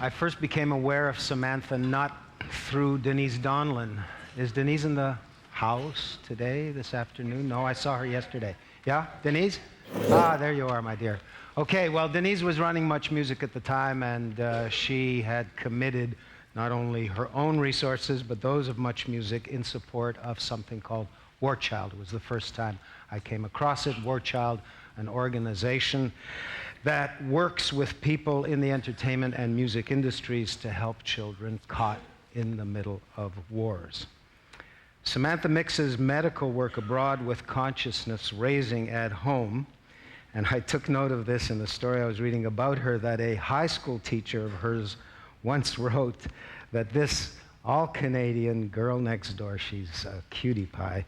I first became aware of Samantha Nutt through Denise Donlin. Is Denise in the house today, this afternoon? No, I saw her yesterday. Yeah, Denise? Ah, there you are, my dear. Okay, well, Denise was running Much Music at the time, and she had committed not only her own resources, but those of Much Music in support of something called War Child. It was the first time I came across it. War Child, an organization that works with people in the entertainment and music industries to help children caught in the middle of wars. Samantha mixes medical work abroad with consciousness raising at home. And I took note of this in the story I was reading about her, that a high school teacher of hers once wrote that this all-Canadian girl next door, she's a cutie pie,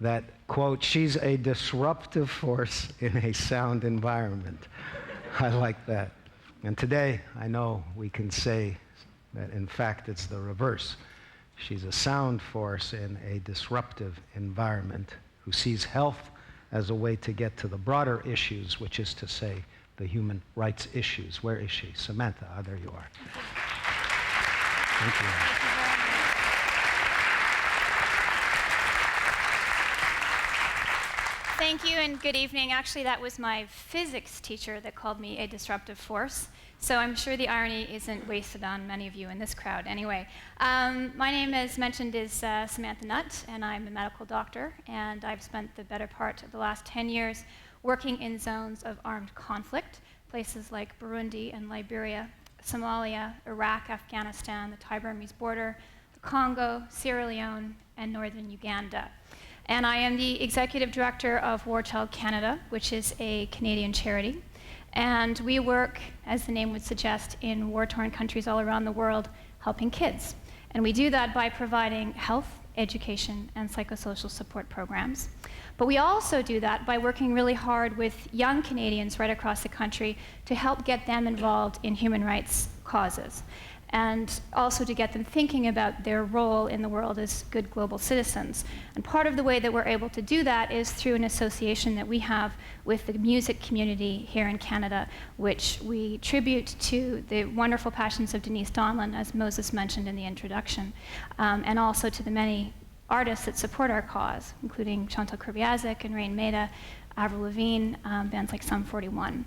that, quote, she's a disruptive force in a sound environment. I like that. And today, I know we can say that, in fact, it's the reverse. She's a sound force in a disruptive environment who sees health as a way to get to the broader issues, which is to say, the human rights issues. Where is she? Samantha, there you are. Thank you. Thank you and good evening. Actually, that was my physics teacher that called me a disruptive force. So I'm sure the irony isn't wasted on many of you in this crowd. Anyway, my name, as mentioned, is Samantha Nutt, and I'm a medical doctor. And I've spent the better part of the last 10 years working in zones of armed conflict, places like Burundi and Liberia, Somalia, Iraq, Afghanistan, the Thai-Burmese border, the Congo, Sierra Leone, and northern Uganda. And I am the executive director of War Child Canada, which is a Canadian charity. And we work, as the name would suggest, in war-torn countries all around the world, helping kids. And we do that by providing health, education, and psychosocial support programs. But we also do that by working really hard with young Canadians right across the country to help get them involved in human rights causes, and also to get them thinking about their role in the world as good global citizens. And part of the way that we're able to do that is through an association that we have with the music community here in Canada, which we tribute to the wonderful passions of Denise Donlin, as Moses mentioned in the introduction, and also to the many artists that support our cause, including Chantal Kurbyazik and Rain Maida, Avril Lavigne, bands like Sum 41.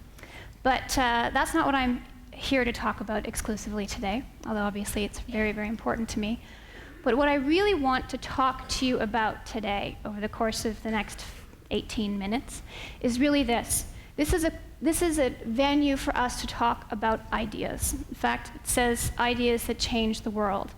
But that's not what I'm here to talk about exclusively today, although obviously it's very, very important to me. But what I really want to talk to you about today, over the course of the next 18 minutes, is really this. This is a venue for us to talk about ideas. In fact, it says ideas that change the world.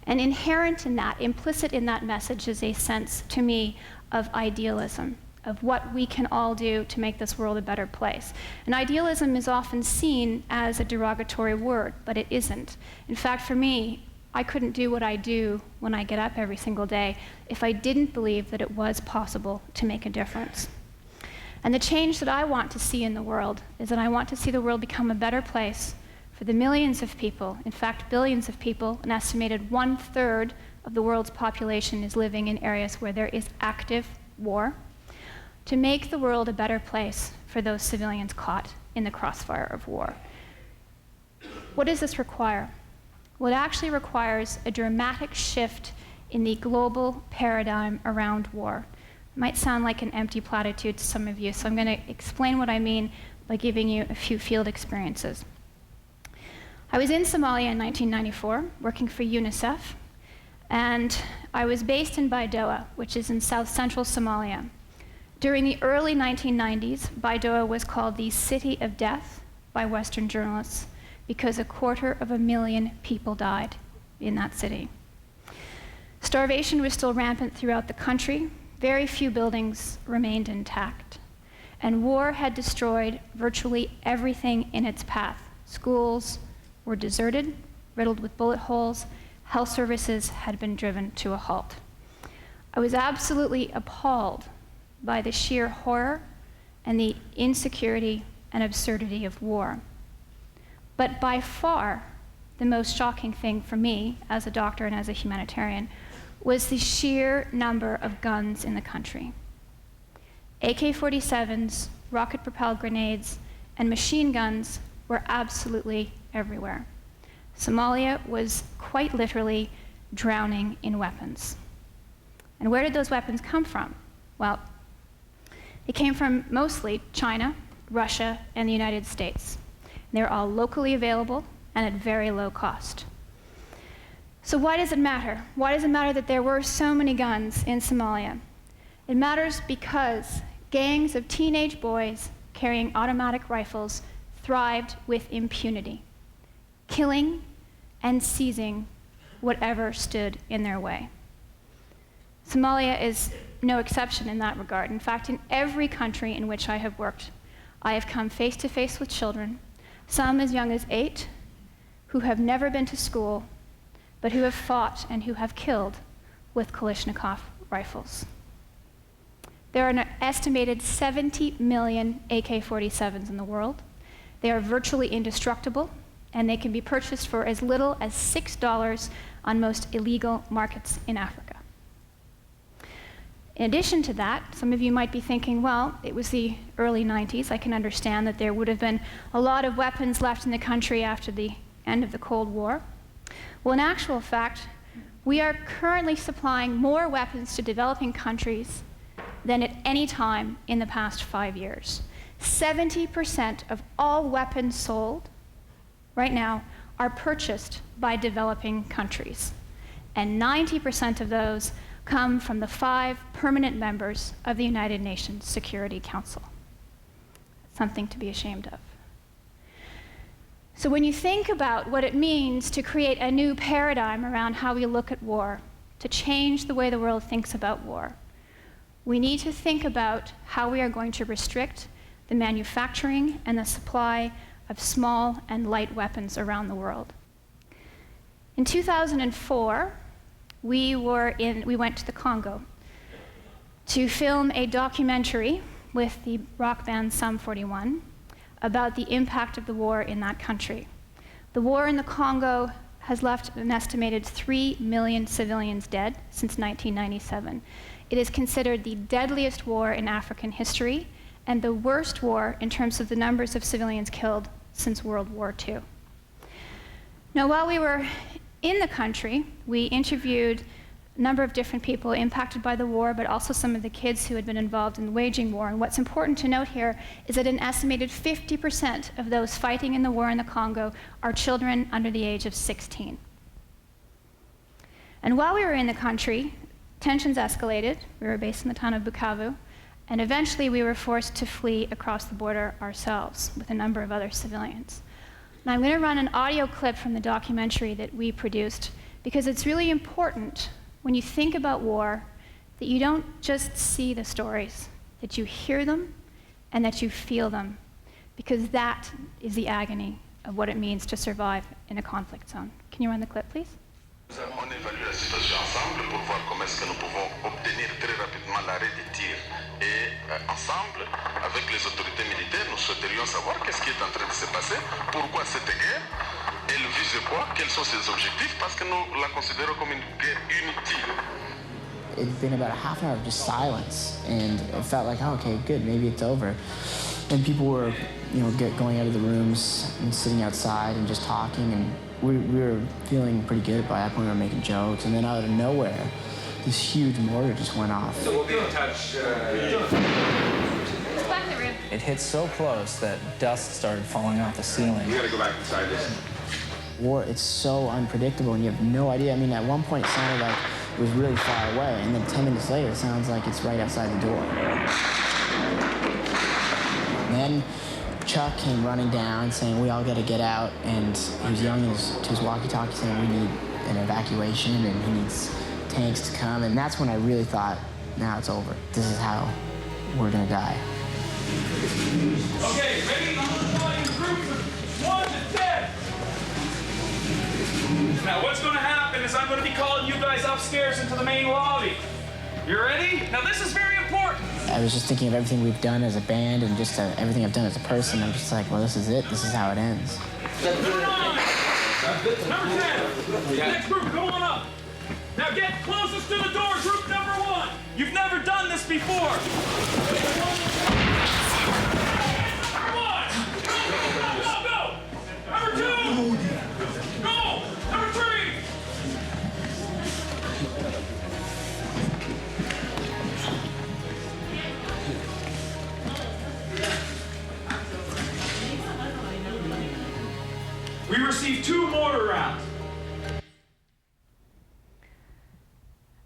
And inherent in that, implicit in that message, is a sense, to me, of idealism, of what we can all do to make this world a better place. And idealism is often seen as a derogatory word, but it isn't. In fact, for me, I couldn't do what I do when I get up every single day if I didn't believe that it was possible to make a difference. And the change that I want to see in the world is that I want to see the world become a better place for the millions of people, in fact, billions of people. An estimated 1/3 of the world's population is living in areas where there is active war, to make the world a better place for those civilians caught in the crossfire of war. What does this require? Well, it actually requires a dramatic shift in the global paradigm around war. It might sound like an empty platitude to some of you, so I'm going to explain what I mean by giving you a few field experiences. I was in Somalia in 1994, working for UNICEF, and I was based in Baidoa, which is in south-central Somalia. During the early 1990s, Baidoa was called the City of Death by Western journalists because 250,000 people died in that city. Starvation was still rampant throughout the country. Very few buildings remained intact. And war had destroyed virtually everything in its path. Schools were deserted, riddled with bullet holes. Health services had been driven to a halt. I was absolutely appalled by the sheer horror and the insecurity and absurdity of war. But by far, the most shocking thing for me as a doctor and as a humanitarian was the sheer number of guns in the country. AK-47s, rocket-propelled grenades, and machine guns were absolutely everywhere. Somalia was quite literally drowning in weapons. And where did those weapons come from? Well, they came from mostly China, Russia, and the United States. They're all locally available and at very low cost. So why does it matter? Why does it matter that there were so many guns in Somalia? It matters because gangs of teenage boys carrying automatic rifles thrived with impunity, killing and seizing whatever stood in their way. Somalia is no exception in that regard. In fact, in every country in which I have worked, I have come face to face with children, some as young as 8, who have never been to school, but who have fought and who have killed with Kalashnikov rifles. There are an estimated 70 million AK-47s in the world. They are virtually indestructible, and they can be purchased for as little as $6 on most illegal markets in Africa. In addition to that, some of you might be thinking, well, it was the early 90s. I can understand that there would have been a lot of weapons left in the country after the end of the Cold War. Well, in actual fact, we are currently supplying more weapons to developing countries than at any time in the past 5 years. 70% of all weapons sold right now are purchased by developing countries. And 90% of those come from the 5 permanent members of the United Nations Security Council. Something to be ashamed of. So when you think about what it means to create a new paradigm around how we look at war, to change the way the world thinks about war, we need to think about how we are going to restrict the manufacturing and the supply of small and light weapons around the world. In 2004, we went to the Congo to film a documentary with the rock band Sum 41 about the impact of the war in that country. The war in the Congo has left an estimated 3 million civilians dead since 1997. It is considered the deadliest war in African history and the worst war in terms of the numbers of civilians killed since World War II. Now, while we were in the country, we interviewed a number of different people impacted by the war, but also some of the kids who had been involved in waging war. And what's important to note here is that an estimated 50% of those fighting in the war in the Congo are children under the age of 16. And while we were in the country, tensions escalated. We were based in the town of Bukavu, and eventually we were forced to flee across the border ourselves with a number of other civilians. Now I'm going to run an audio clip from the documentary that we produced because it's really important when you think about war that you don't just see the stories, that you hear them and that you feel them, because that is the agony of what it means to survive in a conflict zone. Can you run the clip, please? Nous avons évalué la situation ensemble pour voir comment est-ce que nous pouvons obtenir très rapidement l'arrêt des tirs. Et ensemble, avec les autorités militaires, nous souhaiterions savoir qu'est-ce qui est en train de se passer, pourquoi cette guerre, elle vise quoi, quels sont ses objectifs, parce que nous la considérons comme une guerre inutile. It'd been about a half an hour of just silence, and it felt like, oh, okay, good, maybe it's over. And people were, going out of the rooms and sitting outside and just talking, and we were feeling pretty good. By that point, we were making jokes, and then out of nowhere, this huge mortar just went off. So we'll be in touch. It hit so close that dust started falling off the ceiling. We gotta go back inside this. War, it's so unpredictable, and you have no idea. I mean, at one point it sounded like it was really far away, and then 10 minutes later it sounds like it's right outside the door. And then Chuck came running down saying, we all gotta get out, and he was yelling to his walkie-talkie saying we need an evacuation and he needs tanks to come, and that's when I really thought, now it's over. This is how we're gonna die. Okay, ready? I'm gonna call you groups of 1 to 10. Now what's gonna happen is I'm gonna be calling you guys upstairs into the main lobby. You ready? Now this is very important. I was just thinking of everything we've done as a band and just everything I've done as a person. I'm just like, well, this is it. This is how it ends. Number 9. Number 10. Next group, go on up. Now get closest to the door, group number 1. You've never done this before. Number 1. Go. Number 2. Go. We received 2 mortar rounds.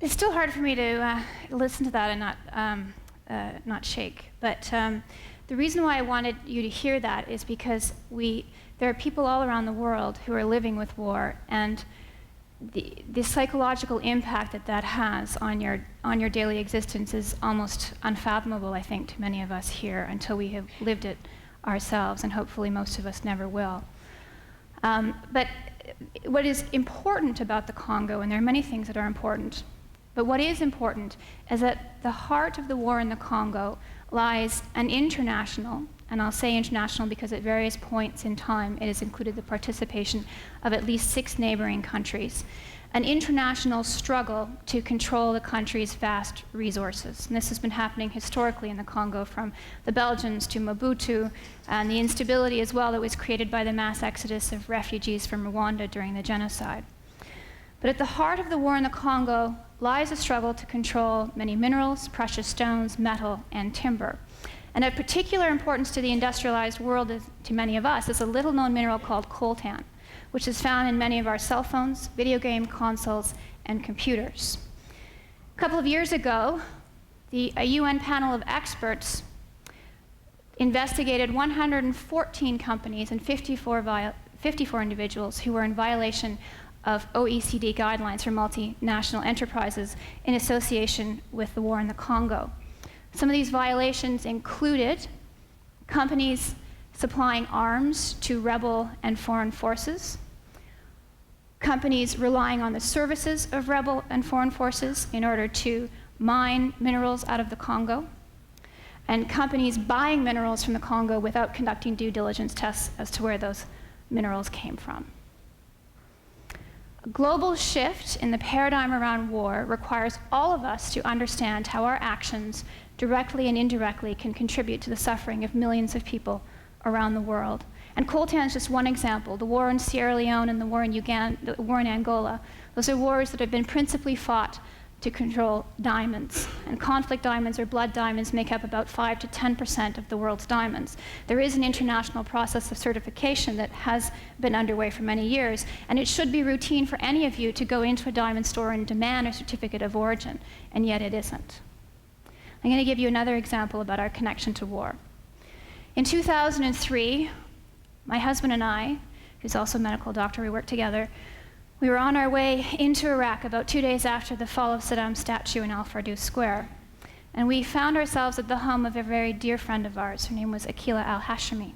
It's still hard for me to listen to that and not shake. But the reason why I wanted you to hear that is because there are people all around the world who are living with war, and the psychological impact that has on your daily existence is almost unfathomable, I think, to many of us here until we have lived it ourselves, and hopefully most of us never will. But what is important about the Congo, and there are many things that are important, but what is important is that the heart of the war in the Congo lies an international, and I'll say international because at various points in time it has included the participation of at least 6 neighboring countries, an international struggle to control the country's vast resources. And this has been happening historically in the Congo, from the Belgians to Mobutu, and the instability as well that was created by the mass exodus of refugees from Rwanda during the genocide. But at the heart of the war in the Congo lies a struggle to control many minerals, precious stones, metal, and timber. And of particular importance to the industrialized world, to many of us, is a little-known mineral called coltan, which is found in many of our cell phones, video game consoles, and computers. A couple of years ago, a UN panel of experts investigated 114 companies and 54 individuals who were in violation of OECD guidelines for multinational enterprises in association with the war in the Congo. Some of these violations included companies supplying arms to rebel and foreign forces, companies relying on the services of rebel and foreign forces in order to mine minerals out of the Congo, and companies buying minerals from the Congo without conducting due diligence tests as to where those minerals came from. A global shift in the paradigm around war requires all of us to understand how our actions, directly and indirectly, can contribute to the suffering of millions of people around the world. And coltan is just one example. The war in Sierra Leone and the war in Uganda, the war in Angola, those are wars that have been principally fought to control diamonds. And conflict diamonds or blood diamonds make up about 5 to 10% of the world's diamonds. There is an international process of certification that has been underway for many years, and it should be routine for any of you to go into a diamond store and demand a certificate of origin, and yet it isn't. I'm going to give you another example about our connection to war. In 2003, my husband and I, who's also a medical doctor, we work together, we were on our way into Iraq about 2 days after the fall of Saddam's statue in Al Fardous Square. And we found ourselves at the home of a very dear friend of ours. Her name was Akila al-Hashimi.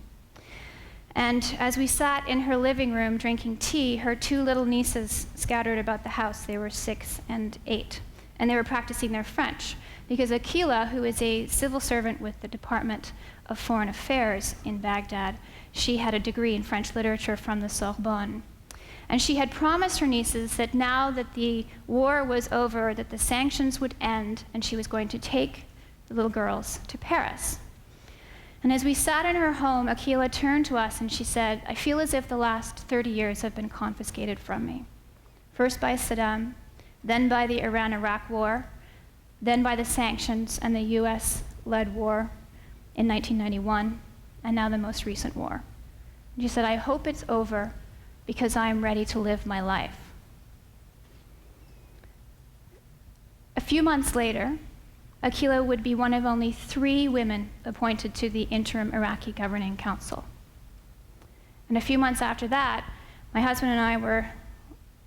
And as we sat in her living room drinking tea, her 2 little nieces scattered about the house. They were 6 and 8. And they were practicing their French, because Akila, who is a civil servant with the Department of Foreign Affairs in Baghdad, she had a degree in French literature from the Sorbonne. And she had promised her nieces that now that the war was over, that the sanctions would end, and she was going to take the little girls to Paris. And as we sat in her home, Akila turned to us and she said, "I feel as if the last 30 years have been confiscated from me. First by Saddam, then by the Iran-Iraq war, then by the sanctions and the US-led war in 1991, and now the most recent war." And she said, "I hope it's over, because I am ready to live my life." A few months later, Akila would be one of only 3 women appointed to the interim Iraqi Governing Council. And a few months after that, my husband and I were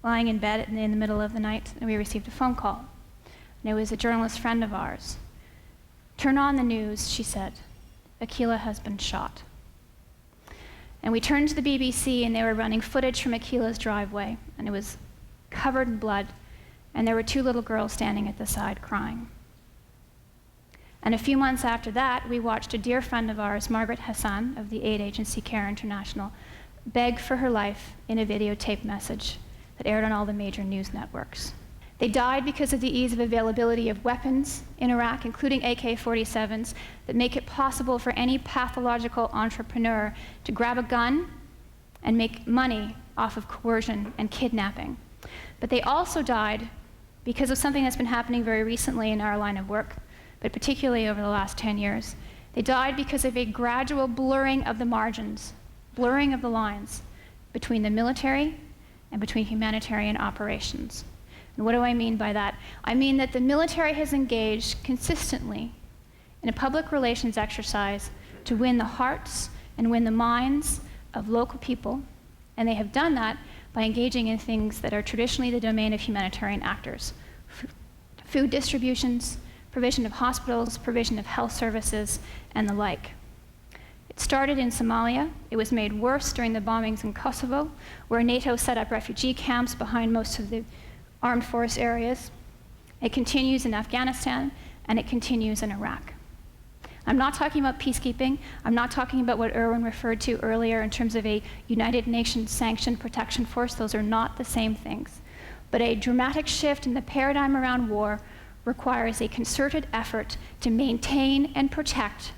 lying in bed in the middle of the night, and we received a phone call. And it was a journalist friend of ours. "Turn on the news," she said. "Akila has been shot." And we turned to the BBC, and they were running footage from Akila's driveway, and it was covered in blood, and there were 2 little girls standing at the side crying. And a few months after that, we watched a dear friend of ours, Margaret Hassan of the aid agency Care International, beg for her life in a videotape message that aired on all the major news networks. They died because of the ease of availability of weapons in Iraq, including AK-47s, that make it possible for any pathological entrepreneur to grab a gun and make money off of coercion and kidnapping. But they also died because of something that's been happening very recently in our line of work, but particularly over the last 10 years. They died because of a gradual blurring of the margins, blurring of the lines between the military and between humanitarian operations. And what do I mean by that? I mean that the military has engaged consistently in a public relations exercise to win the hearts and win the minds of local people, and they have done that by engaging in things that are traditionally the domain of humanitarian actors. Food distributions, provision of hospitals, provision of health services, and the like. It started in Somalia. It was made worse during the bombings in Kosovo, where NATO set up refugee camps behind most of the armed force areas. It continues in Afghanistan, and it continues in Iraq. I'm not talking about peacekeeping. I'm not talking about what Erwin referred to earlier in terms of a United Nations sanctioned protection force. Those are not the same things. But a dramatic shift in the paradigm around war requires a concerted effort to maintain and protect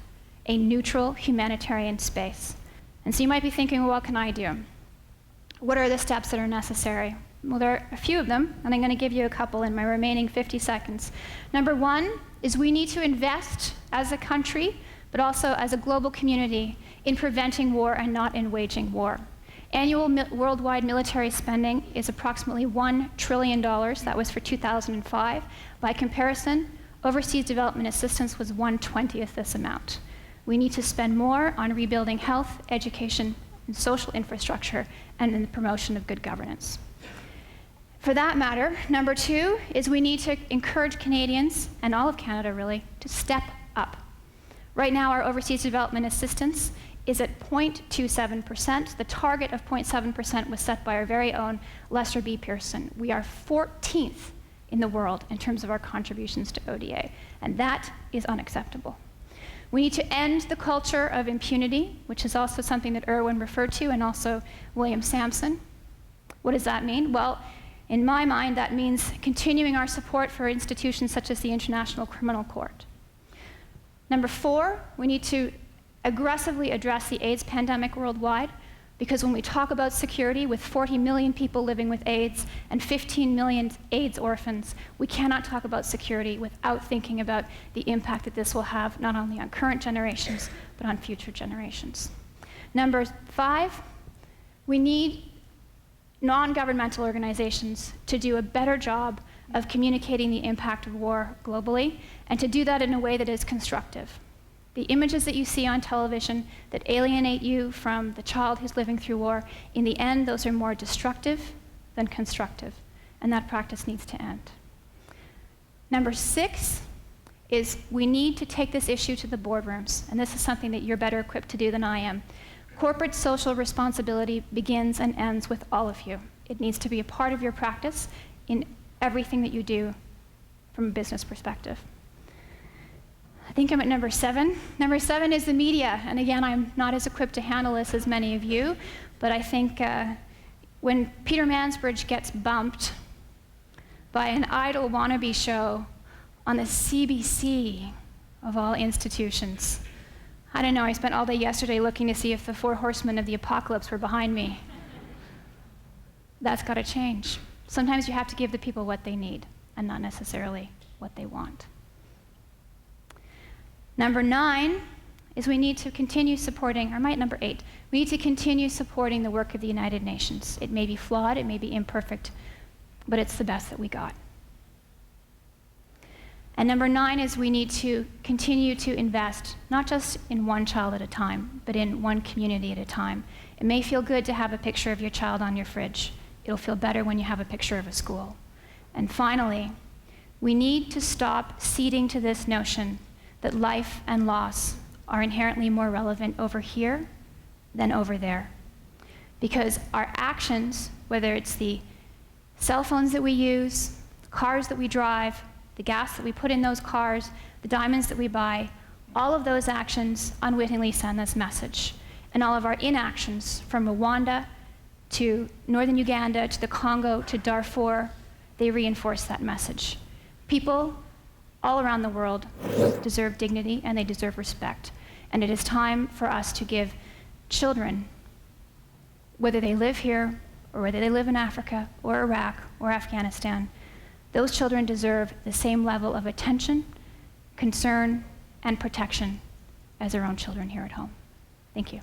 a neutral humanitarian space. And so you might be thinking, well, what can I do? What are the steps that are necessary? Well, there are a few of them, and I'm going to give you a couple in my remaining 50 seconds. Number one is we need to invest as a country, but also as a global community, in preventing war and not in waging war. Annual worldwide military spending is approximately $1 trillion. That was for 2005. By comparison, overseas development assistance was 1/20th this amount. We need to spend more on rebuilding health, education, and social infrastructure, and in the promotion of good governance. For that matter, number two is we need to encourage Canadians, and all of Canada really, to step up. Right now, our overseas development assistance is at 0.27%. The target of 0.7% was set by our very own Lester B. Pearson. We are 14th in the world in terms of our contributions to ODA, and that is unacceptable. We need to end the culture of impunity, which is also something that Erwin referred to, and also William Sampson. What does that mean? Well, in my mind, that means continuing our support for institutions such as the International Criminal Court. Number four, we need to aggressively address the AIDS pandemic worldwide, because when we talk about security, with 40 million people living with AIDS and 15 million AIDS orphans, we cannot talk about security without thinking about the impact that this will have not only on current generations, but on future generations. Number five, we need non-governmental organizations to do a better job of communicating the impact of war globally, and to do that in a way that is constructive. The images that you see on television that alienate you from the child who's living through war, in the end, those are more destructive than constructive, and that practice needs to end. Number six is we need to take this issue to the boardrooms, and this is something that you're better equipped to do than I am. Corporate social responsibility begins and ends with all of you. It needs to be a part of your practice in everything that you do from a business perspective. I think I'm at number seven. Number seven is the media. And again, I'm not as equipped to handle this as many of you, but I think when Peter Mansbridge gets bumped by an idol wannabe show on the CBC of all institutions, I don't know, I spent all day yesterday looking to see if the 4 horsemen of the apocalypse were behind me. That's got to change. Sometimes you have to give the people what they need and not necessarily what they want. Number 9 is we need to continue supporting, or number 8, we need to continue supporting the work of the United Nations. It may be flawed, it may be imperfect, but it's the best that we got. And number 9 is we need to continue to invest, not just in one child at a time, but in one community at a time. It may feel good to have a picture of your child on your fridge. It'll feel better when you have a picture of a school. And finally, we need to stop ceding to this notion that life and loss are inherently more relevant over here than over there. Because our actions, whether it's the cell phones that we use, cars that we drive, the gas that we put in those cars, the diamonds that we buy, all of those actions unwittingly send this message. And all of our inactions, from Rwanda to northern Uganda to the Congo to Darfur, they reinforce that message. People all around the world deserve dignity and they deserve respect. And it is time for us to give children, whether they live here or whether they live in Africa or Iraq or Afghanistan, those children deserve the same level of attention, concern, and protection as their own children here at home. Thank you.